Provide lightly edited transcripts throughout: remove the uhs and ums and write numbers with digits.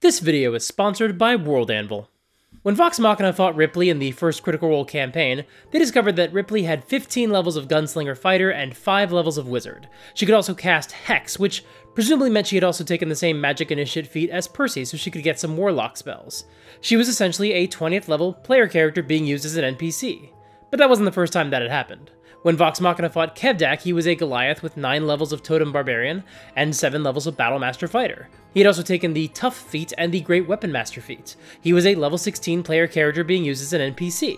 This video is sponsored by World Anvil. When Vox Machina fought Ripley in the first Critical Role campaign, they discovered that Ripley had 15 levels of Gunslinger Fighter and 5 levels of Wizard. She could also cast Hex, which presumably meant she had also taken the same Magic Initiate feat as Percy so she could get some Warlock spells. She was essentially a 20th level player character being used as an NPC. But that wasn't the first time that had happened. When Vox Machina fought Kevdak, he was a Goliath with 9 levels of Totem Barbarian and 7 levels of Battlemaster Fighter. He had also taken the Tough feat and the Great Weapon Master feat. He was a level 16 player character being used as an NPC.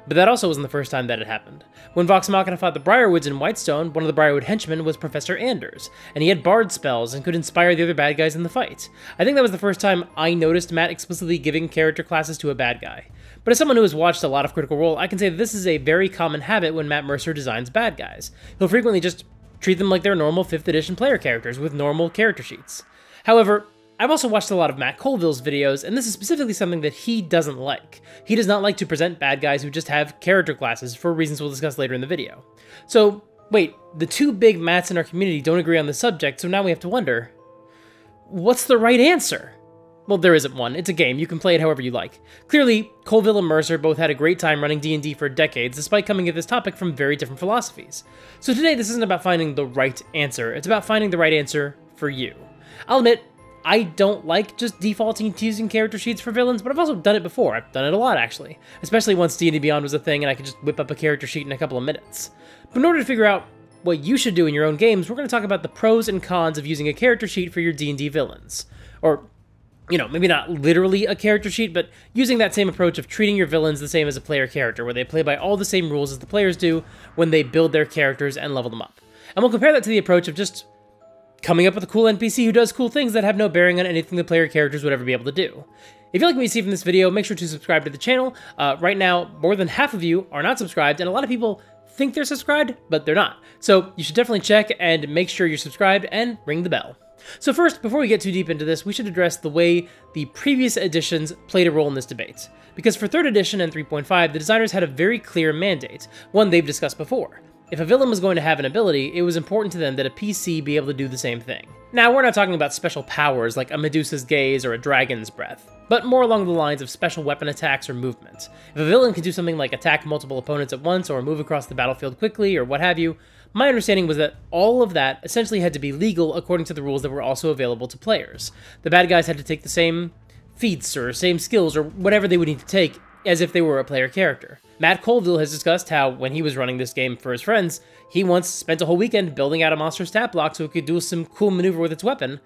But that also wasn't the first time that had happened. When Vox Machina fought the Briarwoods in Whitestone, one of the Briarwood henchmen was Professor Anders, and he had Bard spells and could inspire the other bad guys in the fight. I think that was the first time I noticed Matt explicitly giving character classes to a bad guy. But as someone who has watched a lot of Critical Role, I can say that this is a very common habit when Matt Mercer designs bad guys. He'll frequently just treat them like they're normal 5th edition player characters with normal character sheets. However, I've also watched a lot of Matt Colville's videos, and this is specifically something that he doesn't like. He does not like to present bad guys who just have character classes for reasons we'll discuss later in the video. So, wait, the two big Matts in our community don't agree on the subject, so now we have to wonder, what's the right answer? Well, there isn't one. It's a game. You can play it however you like. Clearly, Colville and Mercer both had a great time running D&D for decades, despite coming at this topic from very different philosophies. So today, this isn't about finding the right answer. It's about finding the right answer for you. I'll admit, I don't like just defaulting to using character sheets for villains, but I've also done it before. I've done it a lot, actually. Especially once D&D Beyond was a thing and I could just whip up a character sheet in a couple of minutes. But in order to figure out what you should do in your own games, we're going to talk about the pros and cons of using a character sheet for your D&D villains. Or, you know, maybe not literally a character sheet, but using that same approach of treating your villains the same as a player character, where they play by all the same rules as the players do when they build their characters and level them up. And we'll compare that to the approach of just coming up with a cool NPC who does cool things that have no bearing on anything the player characters would ever be able to do. If you like what you see from this video, make sure to subscribe to the channel. Right now, more than half of you are not subscribed, and a lot of people think they're subscribed, but they're not. So you should definitely check and make sure you're subscribed and ring the bell. So first, before we get too deep into this, we should address the way the previous editions played a role in this debate. Because for 3rd edition and 3.5, the designers had a very clear mandate, one they've discussed before. If a villain was going to have an ability, it was important to them that a PC be able to do the same thing. Now, we're not talking about special powers like a Medusa's Gaze or a Dragon's Breath, but more along the lines of special weapon attacks or movement. If a villain can do something like attack multiple opponents at once or move across the battlefield quickly or what have you, my understanding was that all of that essentially had to be legal according to the rules that were also available to players. The bad guys had to take the same feats or same skills or whatever they would need to take as if they were a player character. Matt Colville has discussed how, when he was running this game for his friends, he once spent a whole weekend building out a monster stat block so it could do some cool maneuver with its weapon,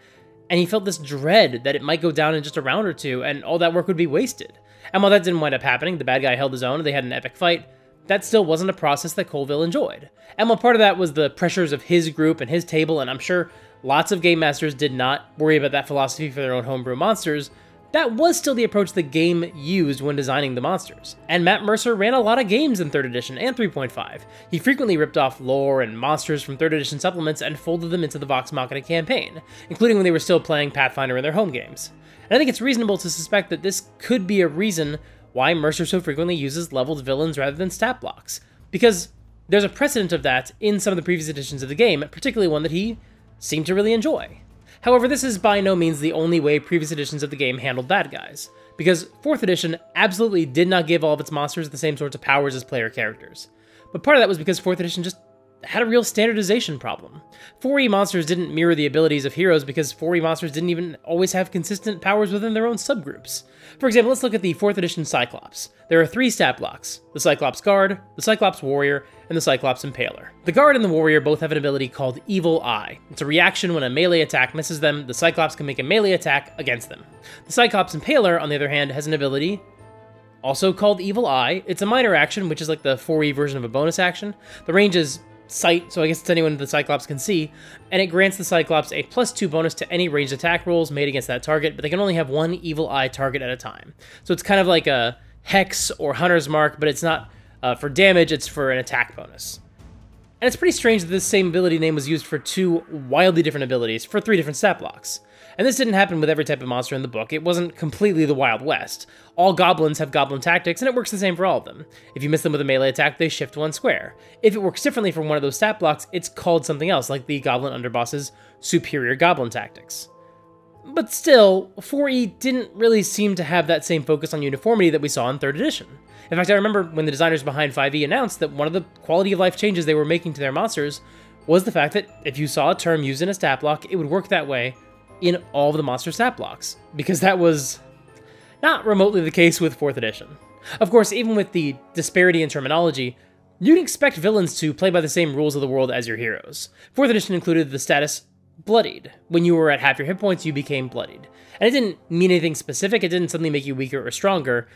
and he felt this dread that it might go down in just a round or two, and all that work would be wasted. And while that didn't wind up happening, the bad guy held his own, and they had an epic fight, that still wasn't a process that Colville enjoyed. And while part of that was the pressures of his group and his table, and I'm sure lots of game masters did not worry about that philosophy for their own homebrew monsters, that was still the approach the game used when designing the monsters. And Matt Mercer ran a lot of games in 3rd edition and 3.5. He frequently ripped off lore and monsters from 3rd edition supplements and folded them into the Vox Machina campaign, including when they were still playing Pathfinder in their home games. And I think it's reasonable to suspect that this could be a reason why Mercer so frequently uses leveled villains rather than stat blocks, because there's a precedent of that in some of the previous editions of the game, particularly one that he seemed to really enjoy. However, this is by no means the only way previous editions of the game handled bad guys, because 4th edition absolutely did not give all of its monsters the same sorts of powers as player characters. But part of that was because 4th edition just had a real standardization problem. 4e monsters didn't mirror the abilities of heroes because 4e monsters didn't even always have consistent powers within their own subgroups. For example, let's look at the 4th edition Cyclops. There are 3 stat blocks: the Cyclops Guard, the Cyclops Warrior, and the Cyclops Impaler. The Guard and the Warrior both have an ability called Evil Eye. It's a reaction when a melee attack misses them, the Cyclops can make a melee attack against them. The Cyclops Impaler, on the other hand, has an ability also called Evil Eye. It's a minor action, which is like the 4e version of a bonus action. The range is sight, so I guess it's anyone the Cyclops can see, and it grants the Cyclops a +2 bonus to any ranged attack rolls made against that target, but they can only have one Evil Eye target at a time. So it's kind of like a Hex or Hunter's Mark, but it's not for damage, it's for an attack bonus. And it's pretty strange that this same ability name was used for 2 wildly different abilities for 3 different stat blocks. And this didn't happen with every type of monster in the book. It wasn't completely the Wild West. All goblins have goblin tactics, and it works the same for all of them. If you miss them with a melee attack, they shift 1 square. If it works differently from one of those stat blocks, it's called something else, like the goblin underboss's superior goblin tactics. But still, 4E didn't really seem to have that same focus on uniformity that we saw in 3rd edition. In fact, I remember when the designers behind 5E announced that one of the quality of life changes they were making to their monsters was the fact that if you saw a term used in a stat block, it would work that way in all of the monster stat blocks, because that was not remotely the case with 4th edition. Of course, even with the disparity in terminology, you'd expect villains to play by the same rules of the world as your heroes. 4th edition included the status bloodied. When you were at half your hit points, you became bloodied. And it didn't mean anything specific, it didn't suddenly make you weaker or stronger,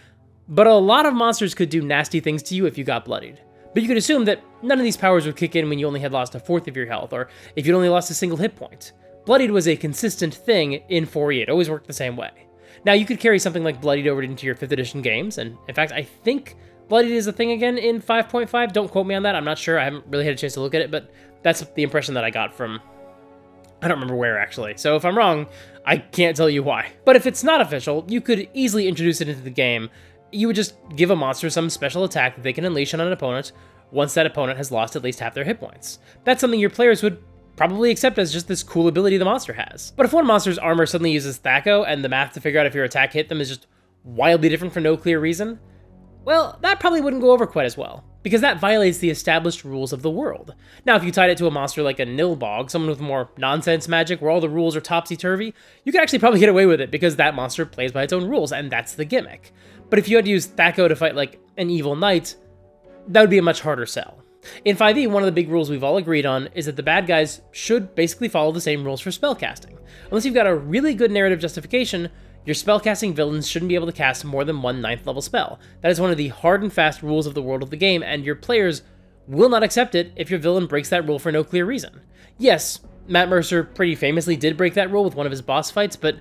but a lot of monsters could do nasty things to you if you got bloodied. But you could assume that none of these powers would kick in when you only had lost a fourth of your health, or if you'd only lost a single hit point. Bloodied was a consistent thing in 4E, it always worked the same way. Now, you could carry something like Bloodied over into your 5th edition games, and in fact, I think Bloodied is a thing again in 5.5. Don't quote me on that, I'm not sure, I haven't really had a chance to look at it, but that's the impression that I got from... I don't remember where, actually, so if I'm wrong, I can't tell you why. But if it's not official, you could easily introduce it into the game. You would just give a monster some special attack that they can unleash on an opponent once that opponent has lost at least half their hit points. That's something your players would probably accept as just this cool ability the monster has. But if one monster's armor suddenly uses Thaco, and the math to figure out if your attack hit them is just wildly different for no clear reason, well, that probably wouldn't go over quite as well, because that violates the established rules of the world. Now, if you tied it to a monster like a Nilbog, someone with more nonsense magic where all the rules are topsy-turvy, you could actually probably get away with it because that monster plays by its own rules, and that's the gimmick. But if you had to use Thaco to fight like an evil knight, that would be a much harder sell. In 5e, one of the big rules we've all agreed on is that the bad guys should basically follow the same rules for spellcasting. Unless you've got a really good narrative justification, your spellcasting villains shouldn't be able to cast more than one 9th level spell. That is one of the hard and fast rules of the world of the game, and your players will not accept it if your villain breaks that rule for no clear reason. Yes, Matt Mercer pretty famously did break that rule with one of his boss fights, but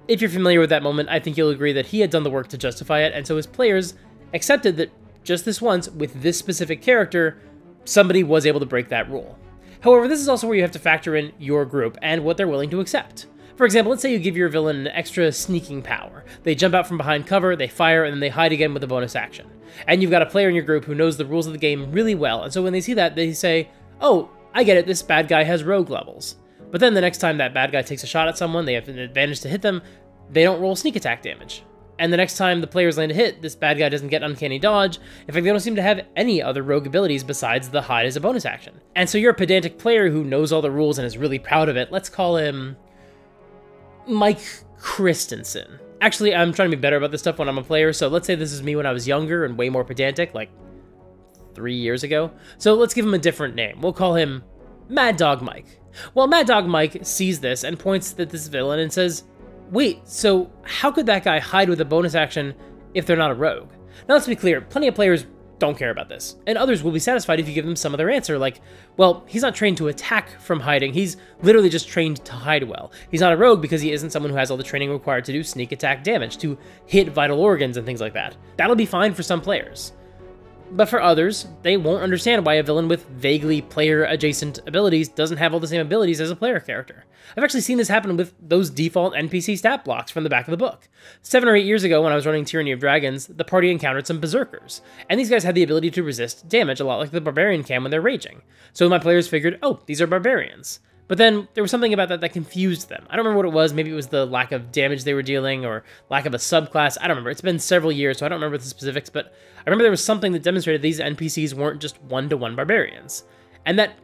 if you're familiar with that moment, I think you'll agree that he had done the work to justify it, and so his players accepted that just this once, with this specific character, somebody was able to break that rule. However, this is also where you have to factor in your group and what they're willing to accept. For example, let's say you give your villain an extra sneaking power. They jump out from behind cover, they fire, and then they hide again with a bonus action. And you've got a player in your group who knows the rules of the game really well, and so when they see that, they say, oh, I get it, this bad guy has rogue levels. But then the next time that bad guy takes a shot at someone, they have an advantage to hit them, they don't roll sneak attack damage. And the next time the players land a hit, this bad guy doesn't get uncanny dodge. In fact, they don't seem to have any other rogue abilities besides the hide as a bonus action. And so you're a pedantic player who knows all the rules and is really proud of it. Let's call him Mike Christensen. Actually, I'm trying to be better about this stuff when I'm a player, so let's say this is me when I was younger and way more pedantic, like 3 years ago. So let's give him a different name. We'll call him Mad Dog Mike. Well, Mad Dog Mike sees this and points at this villain and says, wait, so how could that guy hide with a bonus action if they're not a rogue? Now let's be clear, plenty of players don't care about this, and others will be satisfied if you give them some other answer, like, well, he's not trained to attack from hiding, he's literally just trained to hide well. He's not a rogue because he isn't someone who has all the training required to do sneak attack damage, to hit vital organs and things like that. That'll be fine for some players. But for others, they won't understand why a villain with vaguely player-adjacent abilities doesn't have all the same abilities as a player character. I've actually seen this happen with those default NPC stat blocks from the back of the book. 7 or 8 years ago when I was running Tyranny of Dragons, the party encountered some berserkers, and these guys had the ability to resist damage, a lot like the barbarian can when they're raging. So my players figured, oh, these are barbarians. But then there was something about that that confused them. I don't remember what it was, maybe it was the lack of damage they were dealing, or lack of a subclass, I don't remember. It's been several years, so I don't remember the specifics, but I remember there was something that demonstrated these NPCs weren't just one-to-one barbarians. And that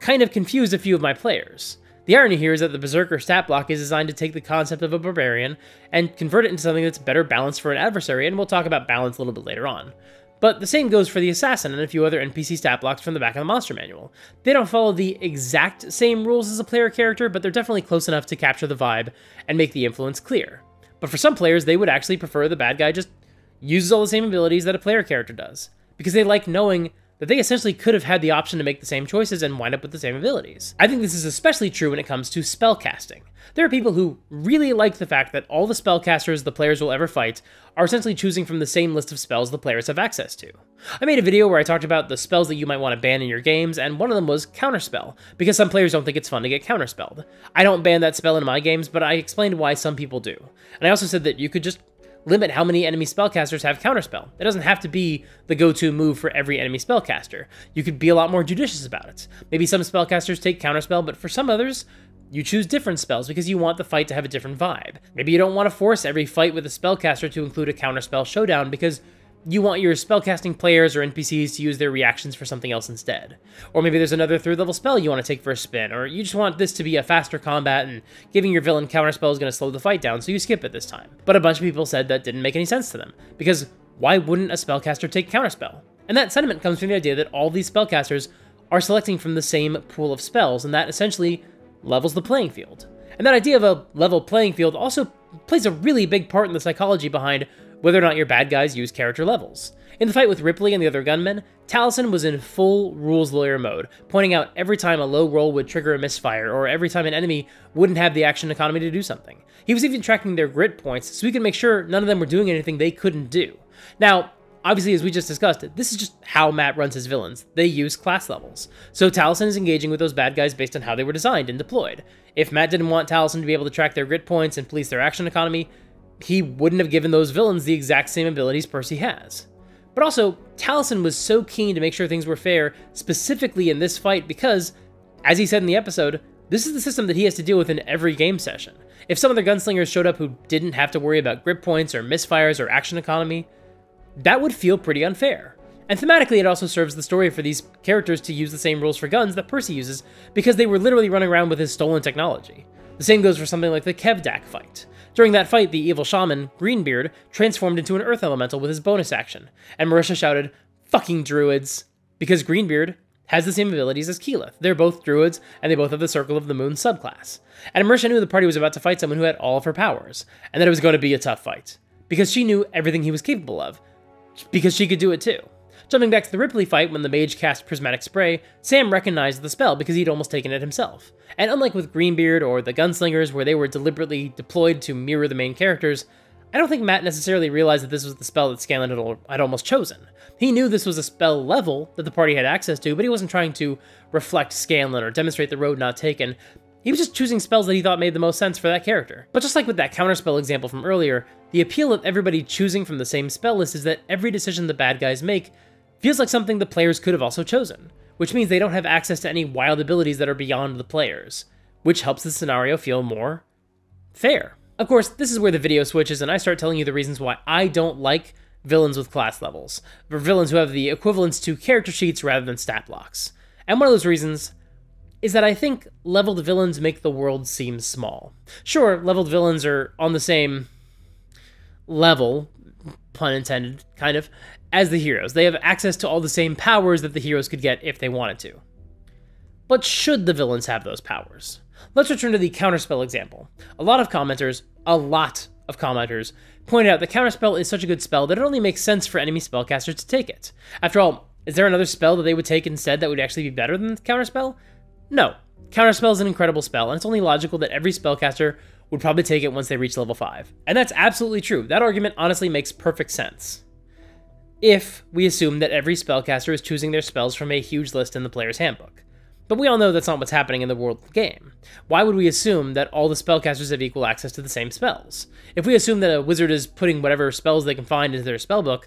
kind of confused a few of my players. The irony here is that the Berserker stat block is designed to take the concept of a barbarian and convert it into something that's better balanced for an adversary, and we'll talk about balance a little bit later on. But the same goes for the Assassin and a few other NPC stat blocks from the back of the monster manual. They don't follow the exact same rules as a player character, but they're definitely close enough to capture the vibe and make the influence clear. But for some players, they would actually prefer the bad guy just uses all the same abilities that a player character does, because they like knowing that they essentially could have had the option to make the same choices and wind up with the same abilities. I think this is especially true when it comes to spellcasting. There are people who really like the fact that all the spellcasters the players will ever fight are essentially choosing from the same list of spells the players have access to. I made a video where I talked about the spells that you might want to ban in your games, and one of them was Counterspell, because some players don't think it's fun to get counterspelled. I don't ban that spell in my games, but I explained why some people do. And I also said that you could just limit how many enemy spellcasters have Counterspell. It doesn't have to be the go-to move for every enemy spellcaster. You could be a lot more judicious about it. Maybe some spellcasters take Counterspell, but for some others, you choose different spells because you want the fight to have a different vibe. Maybe you don't want to force every fight with a spellcaster to include a counterspell showdown because you want your spellcasting players or NPCs to use their reactions for something else instead. Or maybe there's another 3rd level spell you want to take for a spin, or you just want this to be a faster combat and giving your villain counterspell is going to slow the fight down, so you skip it this time. But a bunch of people said that didn't make any sense to them, because why wouldn't a spellcaster take counterspell? And that sentiment comes from the idea that all these spellcasters are selecting from the same pool of spells, and that essentially levels the playing field. And that idea of a level playing field also plays a really big part in the psychology behind whether or not your bad guys use character levels. In the fight with Ripley and the other gunmen, Taliesin was in full rules lawyer mode, pointing out every time a low roll would trigger a misfire, or every time an enemy wouldn't have the action economy to do something. He was even tracking their grit points so he could make sure none of them were doing anything they couldn't do. Now, obviously, as we just discussed, this is just how Matt runs his villains. They use class levels. So Taliesin is engaging with those bad guys based on how they were designed and deployed. If Matt didn't want Taliesin to be able to track their grit points and police their action economy, he wouldn't have given those villains the exact same abilities Percy has. But also, Taliesin was so keen to make sure things were fair, specifically in this fight, because, as he said in the episode, this is the system that he has to deal with in every game session. If some other gunslingers showed up who didn't have to worry about grip points or misfires or action economy, that would feel pretty unfair. And thematically, it also serves the story for these characters to use the same rules for guns that Percy uses, because they were literally running around with his stolen technology. The same goes for something like the Kevdak fight. During that fight, the evil shaman, Greenbeard, transformed into an earth elemental with his bonus action, and Marisha shouted, "Fucking druids!" because Greenbeard has the same abilities as Keyleth. They're both druids, and they both have the Circle of the Moon subclass. And Marisha knew the party was about to fight someone who had all of her powers, and that it was going to be a tough fight, because she knew everything he was capable of, because she could do it too. Jumping back to the Ripley fight, when the mage cast Prismatic Spray, Sam recognized the spell because he'd almost taken it himself. And unlike with Greenbeard or the Gunslingers, where they were deliberately deployed to mirror the main characters, I don't think Matt necessarily realized that this was the spell that Scanlan had almost chosen. He knew this was a spell level that the party had access to, but he wasn't trying to reflect Scanlan or demonstrate the road not taken. He was just choosing spells that he thought made the most sense for that character. But just like with that counterspell example from earlier, the appeal of everybody choosing from the same spell list is that every decision the bad guys make feels like something the players could have also chosen, which means they don't have access to any wild abilities that are beyond the players, which helps the scenario feel more fair. Of course, this is where the video switches and I start telling you the reasons why I don't like villains with class levels, or villains who have the equivalents to character sheets rather than stat blocks. And one of those reasons is that I think leveled villains make the world seem small. Sure, leveled villains are on the same level, pun intended, kind of, as the heroes. They have access to all the same powers that the heroes could get if they wanted to. But should the villains have those powers? Let's return to the counterspell example. A lot of commenters pointed out that counterspell is such a good spell that it only makes sense for enemy spellcasters to take it. After all, is there another spell that they would take instead that would actually be better than counterspell? No. Counterspell is an incredible spell, and it's only logical that every spellcaster would probably take it once they reach level 5. And that's absolutely true. That argument honestly makes perfect sense, if we assume that every spellcaster is choosing their spells from a huge list in the player's handbook. But we all know that's not what's happening in the world game. Why would we assume that all the spellcasters have equal access to the same spells? If we assume that a wizard is putting whatever spells they can find into their spellbook,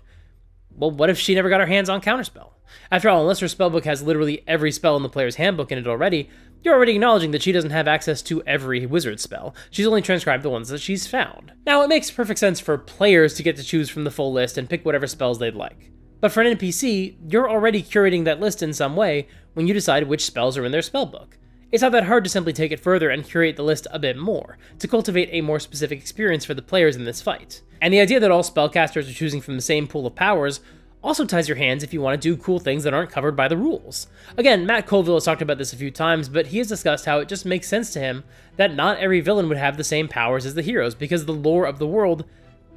well, what if she never got her hands on counterspell? After all, unless her spellbook has literally every spell in the player's handbook in it already, you're already acknowledging that she doesn't have access to every wizard spell. She's only transcribed the ones that she's found. Now, it makes perfect sense for players to get to choose from the full list and pick whatever spells they'd like. But for an NPC, you're already curating that list in some way when you decide which spells are in their spellbook. It's not that hard to simply take it further and curate the list a bit more, to cultivate a more specific experience for the players in this fight. And the idea that all spellcasters are choosing from the same pool of powers also ties your hands if you want to do cool things that aren't covered by the rules. Again, Matt Colville has talked about this a few times, but he has discussed how it just makes sense to him that not every villain would have the same powers as the heroes, because the lore of the world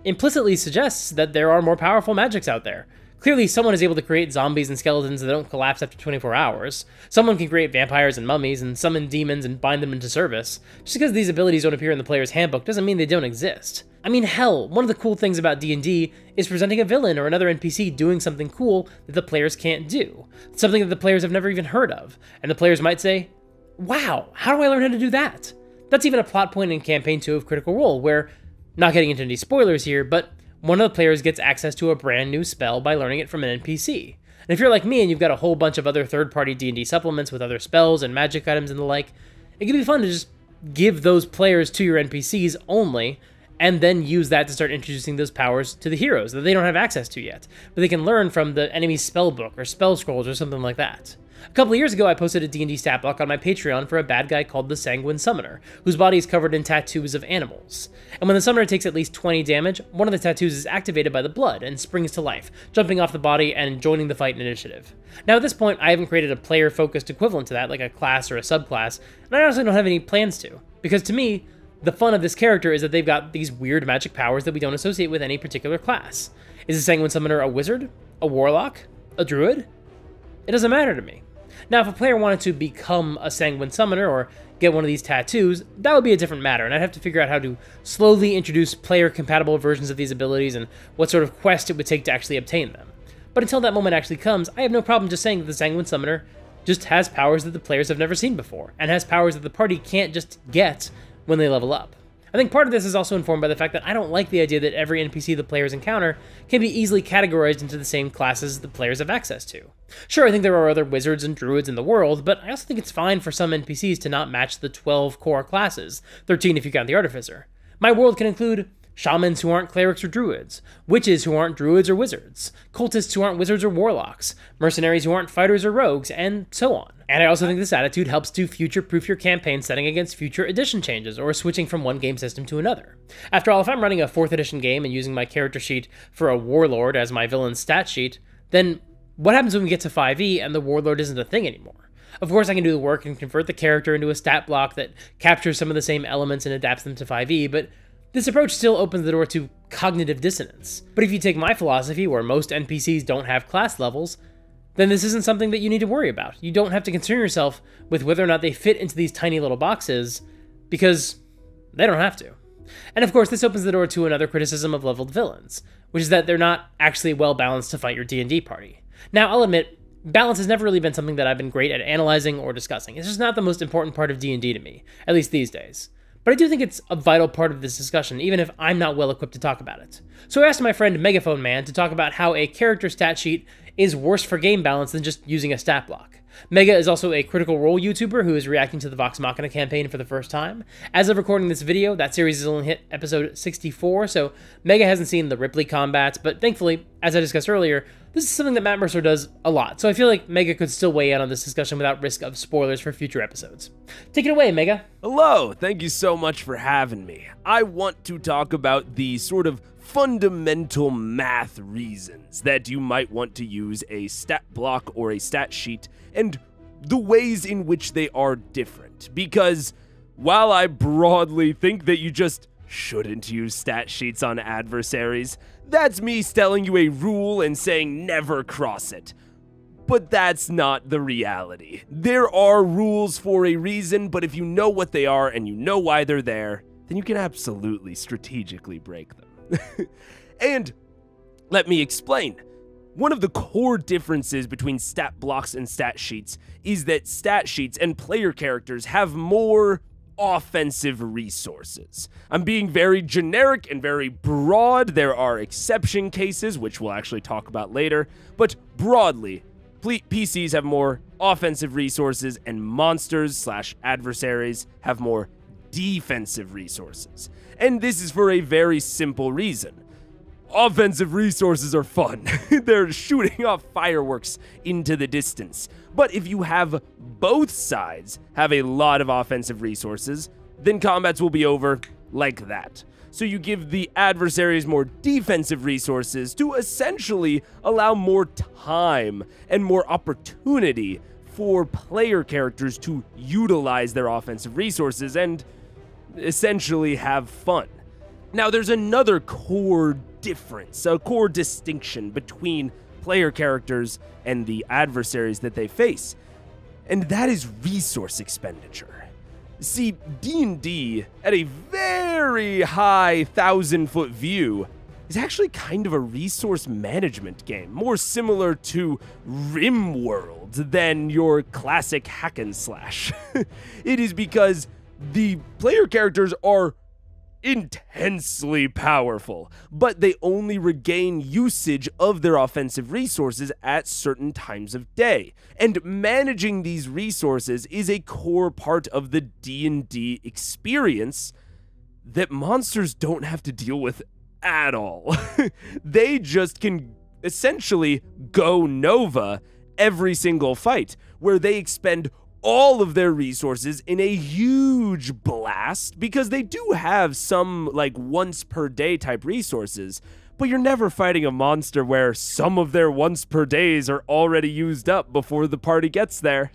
implicitly suggests that there are more powerful magics out there. Clearly, someone is able to create zombies and skeletons that don't collapse after 24 hours. Someone can create vampires and mummies and summon demons and bind them into service. Just because these abilities don't appear in the player's handbook doesn't mean they don't exist. I mean, hell, one of the cool things about D&D is presenting a villain or another NPC doing something cool that the players can't do. Something that the players have never even heard of. And the players might say, wow, how do I learn how to do that? That's even a plot point in Campaign 2 of Critical Role, where, not getting into any spoilers here, but one of the players gets access to a brand new spell by learning it from an NPC. And if you're like me and you've got a whole bunch of other third-party D&D supplements with other spells and magic items and the like, it can be fun to just give those players to your NPCs only, and then use that to start introducing those powers to the heroes that they don't have access to yet, but they can learn from the enemy's spell book or spell scrolls or something like that. A couple of years ago, I posted a D&D stat block on my Patreon for a bad guy called the Sanguine Summoner, whose body is covered in tattoos of animals. And when the summoner takes at least 20 damage, one of the tattoos is activated by the blood and springs to life, jumping off the body and joining the fight in initiative. Now at this point, I haven't created a player-focused equivalent to that, like a class or a subclass, and I honestly don't have any plans to, because to me, the fun of this character is that they've got these weird magic powers that we don't associate with any particular class. Is the Sanguine Summoner a wizard? A warlock? A druid? It doesn't matter to me. Now, if a player wanted to become a Sanguine Summoner or get one of these tattoos, that would be a different matter, and I'd have to figure out how to slowly introduce player-compatible versions of these abilities and what sort of quest it would take to actually obtain them. But until that moment actually comes, I have no problem just saying that the Sanguine Summoner just has powers that the players have never seen before, and has powers that the party can't just get when they level up. I think part of this is also informed by the fact that I don't like the idea that every NPC the players encounter can be easily categorized into the same classes the players have access to. Sure, I think there are other wizards and druids in the world, but I also think it's fine for some NPCs to not match the 12 core classes, 13 if you count the Artificer. My world can include shamans who aren't clerics or druids, witches who aren't druids or wizards, cultists who aren't wizards or warlocks, mercenaries who aren't fighters or rogues, and so on. And I also think this attitude helps to future-proof your campaign setting against future edition changes or switching from one game system to another. After all, if I'm running a 4th edition game and using my character sheet for a warlord as my villain's stat sheet, then what happens when we get to 5e and the warlord isn't a thing anymore? Of course, I can do the work and convert the character into a stat block that captures some of the same elements and adapts them to 5e, but this approach still opens the door to cognitive dissonance. But if you take my philosophy, where most NPCs don't have class levels, then this isn't something that you need to worry about. You don't have to concern yourself with whether or not they fit into these tiny little boxes, because they don't have to. And of course, this opens the door to another criticism of leveled villains, which is that they're not actually well balanced to fight your D&D party. Now, I'll admit, balance has never really been something that I've been great at analyzing or discussing. It's just not the most important part of D&D to me, at least these days. But I do think it's a vital part of this discussion, even if I'm not well equipped to talk about it. So I asked my friend Megaphone Man to talk about how a character stat sheet is worse for game balance than just using a stat block. Mega is also a Critical Role YouTuber who is reacting to the Vox Machina campaign for the first time. As of recording this video, that series has only hit episode 64, so Mega hasn't seen the Ripley combat, but thankfully, as I discussed earlier, this is something that Matt Mercer does a lot, so I feel like Mega could still weigh in on this discussion without risk of spoilers for future episodes. Take it away, Mega. Hello, thank you so much for having me. I want to talk about the sort of fundamental math reasons that you might want to use a stat block or a stat sheet and the ways in which they are different. Because while I broadly think that you just shouldn't use stat sheets on adversaries, that's me telling you a rule and saying never cross it. But that's not the reality. There are rules for a reason, but if you know what they are and you know why they're there, then you can absolutely strategically break them. And let me explain. One of the core differences between stat blocks and stat sheets is that stat sheets and player characters have more offensive resources. I'm being very generic and very broad. There are exception cases, which we'll actually talk about later, but broadly, PCs have more offensive resources and monsters/adversaries have more defensive resources. And this is for a very simple reason. Offensive resources are fun. They're shooting off fireworks into the distance. But if you have both sides have a lot of offensive resources, then combats will be over like that. So you give the adversaries more defensive resources to essentially allow more time and more opportunity for player characters to utilize their offensive resources and essentially have fun. Now, there's another core difference, a core distinction between player characters and the adversaries that they face, and that is resource expenditure. See, D&D, at a very high 1,000-foot view, is actually kind of a resource management game, more similar to RimWorld than your classic hack and slash. It is because the player characters are intensely powerful, but they only regain usage of their offensive resources at certain times of day. And managing these resources is a core part of the D&D experience that monsters don't have to deal with at all. They just can essentially go Nova every single fight, where they expend all of their resources in a huge blast, because they do have some like once per day type resources, but you're never fighting a monster where some of their once per days are already used up before the party gets there.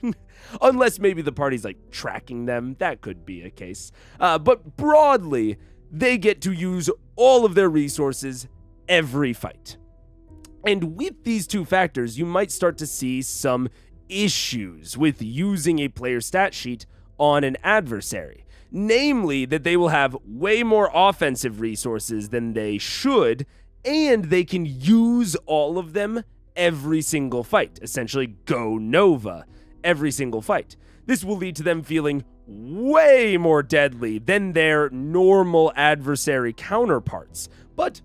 Unless maybe the party's like tracking them, that could be a case. But broadly, they get to use all of their resources every fight. And with these two factors, you might start to see some issues with using a player stat sheet on an adversary. Namely, that they will have way more offensive resources than they should, and they can use all of them every single fight. Essentially, go Nova every single fight. This will lead to them feeling way more deadly than their normal adversary counterparts, but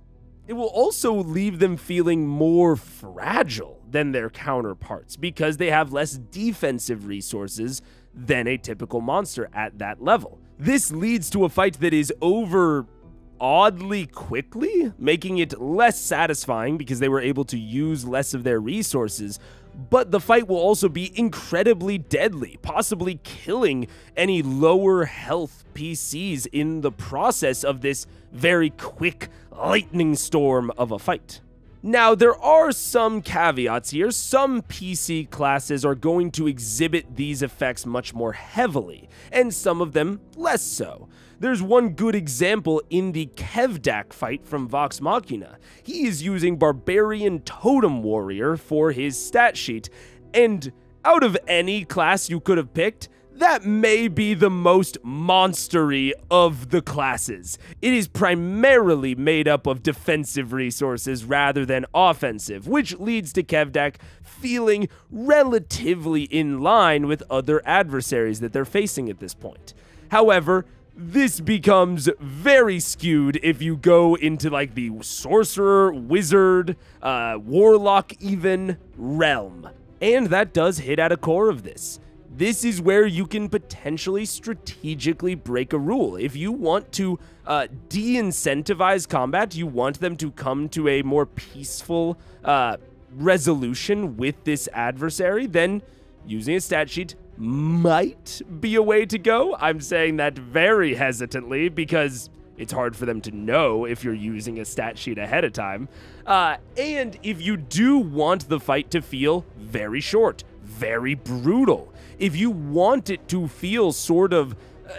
it will also leave them feeling more fragile than their counterparts because they have less defensive resources than a typical monster at that level. This leads to a fight that is over oddly quickly, making it less satisfying because they were able to use less of their resources, but the fight will also be incredibly deadly, possibly killing any lower health PCs in the process of this very quick lightning storm of a fight. Now, there are some caveats here. Some PC classes are going to exhibit these effects much more heavily, and some of them less so. There's one good example in the Kevdak fight from Vox Machina. He is using Barbarian Totem Warrior for his stat sheet, and out of any class you could have picked, that may be the most monstery of the classes. It is primarily made up of defensive resources rather than offensive, which leads to Kevdak feeling relatively in line with other adversaries that they're facing at this point. However, this becomes very skewed if you go into like the sorcerer, wizard, warlock even realm. And that does hit at a core of this. This is where you can potentially strategically break a rule. If you want to de-incentivize combat, you want them to come to a more peaceful resolution with this adversary, then using a stat sheet might be a way to go. I'm saying that very hesitantly because it's hard for them to know if you're using a stat sheet ahead of time. And if you do want the fight to feel very short, very brutal, if you want it to feel sort of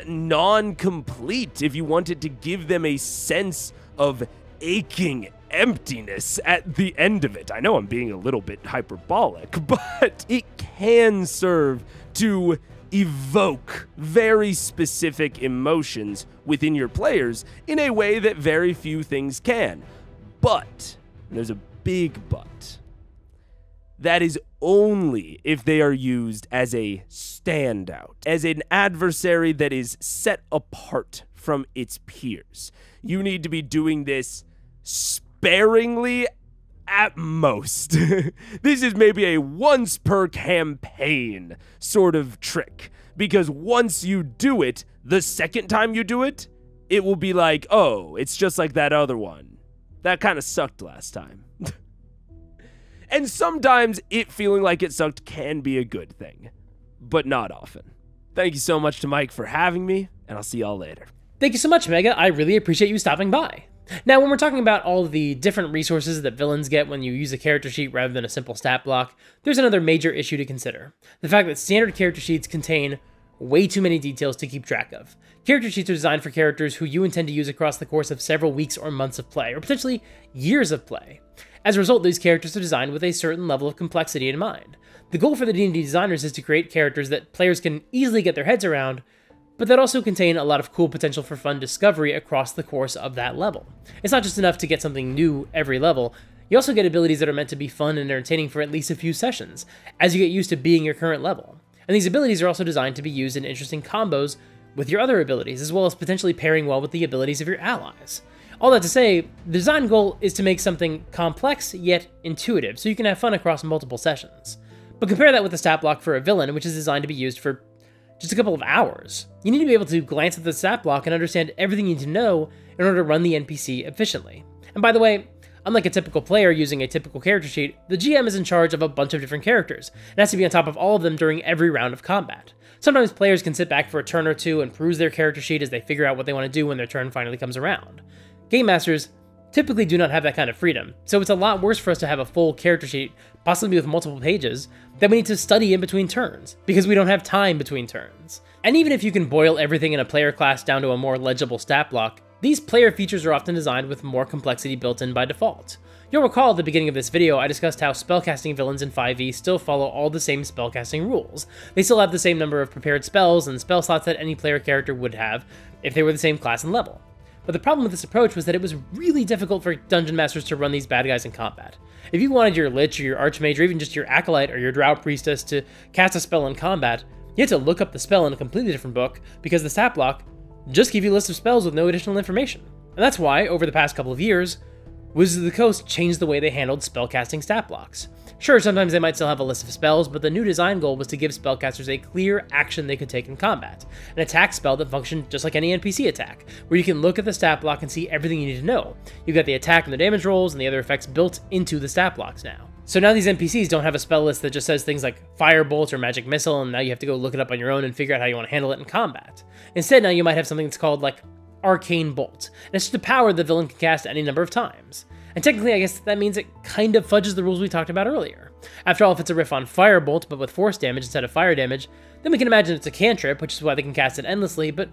non-complete, if you want it to give them a sense of aching emptiness at the end of it. I know I'm being a little bit hyperbolic, but it can serve to evoke very specific emotions within your players in a way that very few things can. But, and there's a big but, that is only if they are used as a standout, as an adversary that is set apart from its peers. You need to be doing this sparingly at most. This is maybe a once per campaign sort of trick, because once you do it, the second time you do it, it will be like, oh, it's just like that other one. That kind of sucked last time. And sometimes it feeling like it sucked can be a good thing, but not often. Thank you so much to Mike for having me, and I'll see y'all later. Thank you so much, Mega. I really appreciate you stopping by. Now, when we're talking about all of the different resources that villains get when you use a character sheet rather than a simple stat block, there's another major issue to consider. The fact that standard character sheets contain way too many details to keep track of. Character sheets are designed for characters who you intend to use across the course of several weeks or months of play, or potentially years of play. As a result, these characters are designed with a certain level of complexity in mind. The goal for the D&D designers is to create characters that players can easily get their heads around, but that also contain a lot of cool potential for fun discovery across the course of that level. It's not just enough to get something new every level, you also get abilities that are meant to be fun and entertaining for at least a few sessions, as you get used to being your current level. And these abilities are also designed to be used in interesting combos with your other abilities, as well as potentially pairing well with the abilities of your allies. All that to say, the design goal is to make something complex yet intuitive, so you can have fun across multiple sessions. But compare that with the stat block for a villain, which is designed to be used for just a couple of hours. You need to be able to glance at the stat block and understand everything you need to know in order to run the NPC efficiently. And by the way, unlike a typical player using a typical character sheet, the GM is in charge of a bunch of different characters, and has to be on top of all of them during every round of combat. Sometimes players can sit back for a turn or two and peruse their character sheet as they figure out what they want to do when their turn finally comes around. Game Masters typically do not have that kind of freedom, so it's a lot worse for us to have a full character sheet, possibly with multiple pages, that we need to study in between turns, because we don't have time between turns. And even if you can boil everything in a player class down to a more legible stat block, these player features are often designed with more complexity built in by default. You'll recall at the beginning of this video I discussed how spellcasting villains in 5e still follow all the same spellcasting rules. They still have the same number of prepared spells and spell slots that any player character would have if they were the same class and level. But the problem with this approach was that it was really difficult for dungeon masters to run these bad guys in combat. If you wanted your lich or your archmage or even just your acolyte or your drow priestess to cast a spell in combat, you had to look up the spell in a completely different book because the stat block just gave you a list of spells with no additional information. And that's why, over the past couple of years, Wizards of the Coast changed the way they handled spellcasting stat blocks. Sure, sometimes they might still have a list of spells, but the new design goal was to give spellcasters a clear action they could take in combat, an attack spell that functioned just like any NPC attack, where you can look at the stat block and see everything you need to know. You've got the attack and the damage rolls and the other effects built into the stat blocks now. So now these NPCs don't have a spell list that just says things like Firebolt or Magic Missile, and now you have to go look it up on your own and figure out how you want to handle it in combat. Instead, now you might have something that's called like Arcane Bolt, and it's just a power the villain can cast any number of times. And technically, I guess that means it kind of fudges the rules we talked about earlier. After all, if it's a riff on Firebolt, but with force damage instead of fire damage, then we can imagine it's a cantrip, which is why they can cast it endlessly, but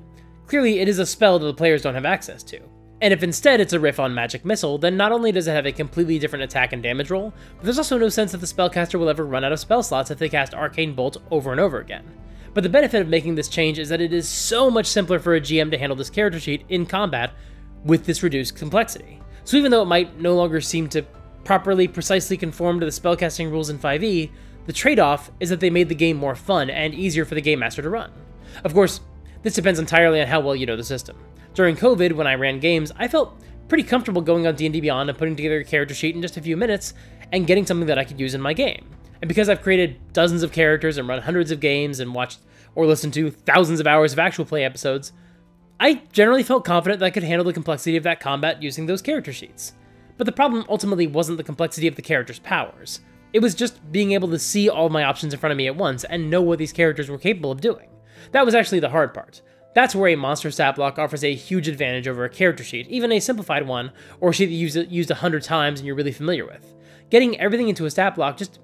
clearly it is a spell that the players don't have access to. And if instead it's a riff on Magic Missile, then not only does it have a completely different attack and damage roll, but there's also no sense that the spellcaster will ever run out of spell slots if they cast Arcane Bolt over and over again. But the benefit of making this change is that it is so much simpler for a GM to handle this character sheet in combat with this reduced complexity. So even though it might no longer seem to properly, precisely conform to the spellcasting rules in 5e, the trade-off is that they made the game more fun and easier for the Game Master to run. Of course, this depends entirely on how well you know the system. During COVID, when I ran games, I felt pretty comfortable going on D&D Beyond and putting together a character sheet in just a few minutes and getting something that I could use in my game. And because I've created dozens of characters and run hundreds of games and watched or listened to thousands of hours of actual play episodes, I generally felt confident that I could handle the complexity of that combat using those character sheets. But the problem ultimately wasn't the complexity of the character's powers. It was just being able to see all my options in front of me at once and know what these characters were capable of doing. That was actually the hard part. That's where a monster stat block offers a huge advantage over a character sheet, even a simplified one, or a sheet that you've used 100 times and you're really familiar with. Getting everything into a stat block just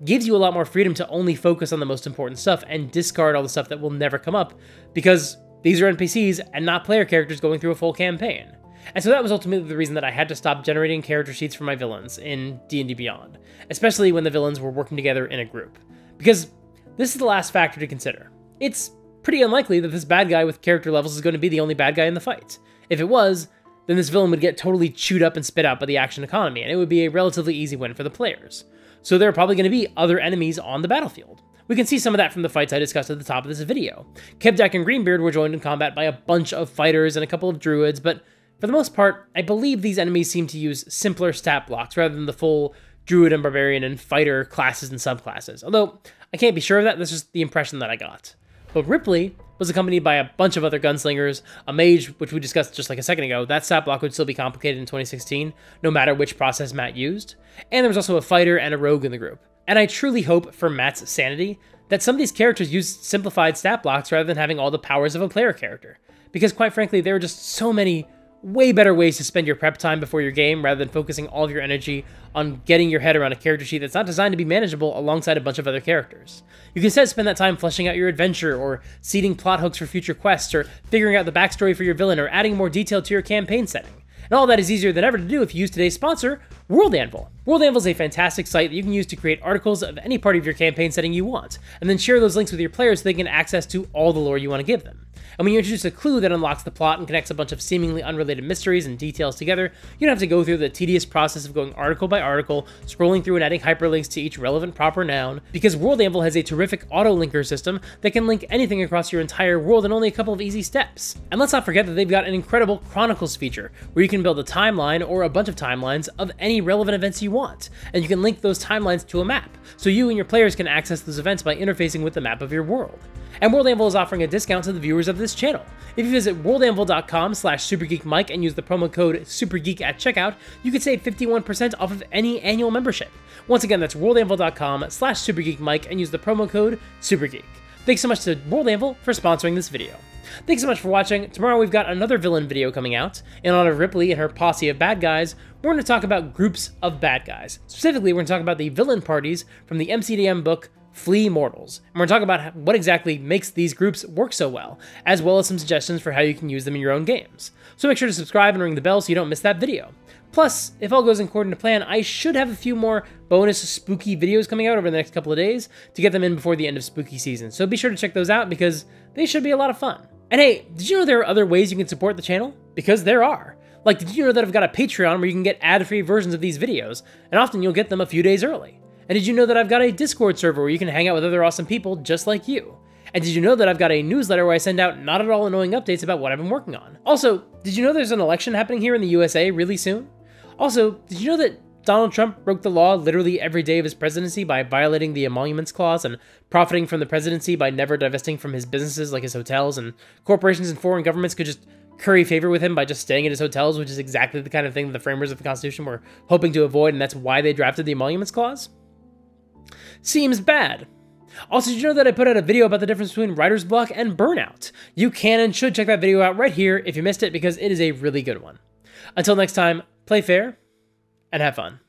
gives you a lot more freedom to only focus on the most important stuff and discard all the stuff that will never come up, because these are NPCs and not player characters going through a full campaign. And so that was ultimately the reason that I had to stop generating character sheets for my villains in D&D Beyond, especially when the villains were working together in a group. Because this is the last factor to consider. It's pretty unlikely that this bad guy with character levels is going to be the only bad guy in the fight. If it was, then this villain would get totally chewed up and spit out by the action economy, and it would be a relatively easy win for the players. So there are probably going to be other enemies on the battlefield. We can see some of that from the fights I discussed at the top of this video. Kevdak and Greenbeard were joined in combat by a bunch of fighters and a couple of druids, but for the most part, I believe these enemies seem to use simpler stat blocks rather than the full druid and barbarian and fighter classes and subclasses. Although, I can't be sure of that, that's just the impression that I got. But Ripley was accompanied by a bunch of other gunslingers, a mage, which we discussed just like a second ago. That stat block would still be complicated in 2016, no matter which process Matt used. And there was also a fighter and a rogue in the group. And I truly hope, for Matt's sanity, that some of these characters use simplified stat blocks rather than having all the powers of a player character. Because quite frankly, there are just so many way better ways to spend your prep time before your game rather than focusing all of your energy on getting your head around a character sheet that's not designed to be manageable alongside a bunch of other characters. You can instead spend that time fleshing out your adventure, or seeding plot hooks for future quests, or figuring out the backstory for your villain, or adding more detail to your campaign setting. And all that is easier than ever to do if you use today's sponsor, World Anvil. World Anvil is a fantastic site that you can use to create articles of any part of your campaign setting you want, and then share those links with your players so they can get access to all the lore you want to give them. And when you introduce a clue that unlocks the plot and connects a bunch of seemingly unrelated mysteries and details together, you don't have to go through the tedious process of going article by article, scrolling through and adding hyperlinks to each relevant proper noun, because World Anvil has a terrific auto-linker system that can link anything across your entire world in only a couple of easy steps. And let's not forget that they've got an incredible Chronicles feature, where you can build a timeline or a bunch of timelines of any relevant events you want, and you can link those timelines to a map, so you and your players can access those events by interfacing with the map of your world. And World Anvil is offering a discount to the viewers of this channel. If you visit worldanvil.com/supergeekmike and use the promo code SUPERGEEK at checkout, you can save 51% off of any annual membership. Once again, that's worldanvil.com/supergeekmike and use the promo code SUPERGEEK. Thanks so much to World Anvil for sponsoring this video. Thanks so much for watching. Tomorrow we've got another villain video coming out. In honor of Ripley and her posse of bad guys, we're going to talk about groups of bad guys. Specifically, we're going to talk about the villain parties from the MCDM book Flee Mortals. And we're going to talk about what exactly makes these groups work so well, as well as some suggestions for how you can use them in your own games. So make sure to subscribe and ring the bell so you don't miss that video. Plus, if all goes according to plan, I should have a few more bonus spooky videos coming out over the next couple of days to get them in before the end of spooky season. So be sure to check those out because they should be a lot of fun. And hey, did you know there are other ways you can support the channel? Because there are. Like, did you know that I've got a Patreon where you can get ad-free versions of these videos, and often you'll get them a few days early? And did you know that I've got a Discord server where you can hang out with other awesome people just like you? And did you know that I've got a newsletter where I send out not at all annoying updates about what I've been working on? Also, did you know there's an election happening here in the USA really soon? Also, did you know that Donald Trump broke the law literally every day of his presidency by violating the Emoluments Clause and profiting from the presidency by never divesting from his businesses like his hotels, and corporations and foreign governments could just curry favor with him by just staying at his hotels, which is exactly the kind of thing that the framers of the Constitution were hoping to avoid, and that's why they drafted the Emoluments Clause? Seems bad. Also, did you know that I put out a video about the difference between writer's block and burnout? You can and should check that video out right here if you missed it because it is a really good one. Until next time, play fair and have fun.